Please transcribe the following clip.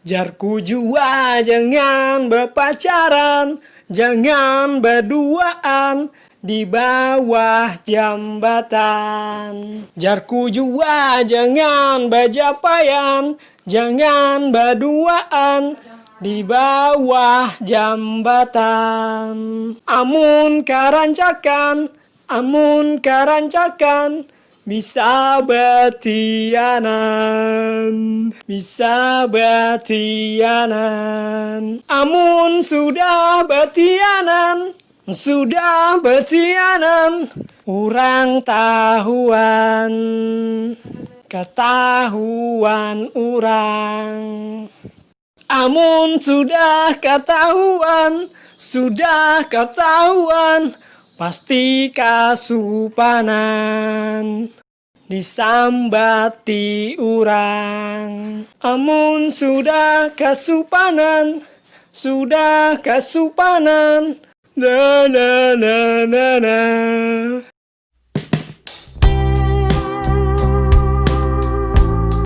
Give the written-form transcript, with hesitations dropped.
Jarku jua jangan berpacaran, jangan berduaan di bawah jambatan. Jarku jua jangan berjapaian, jangan berduaan di bawah jambatan. Amun karancakan, bisa betianan, bisa betianan. Amun sudah betianan, urang tahuan, ketahuan urang. Amun sudah ketahuan, pasti kasupanan, disambati urang. Amun sudah kasupanan, na na na na na.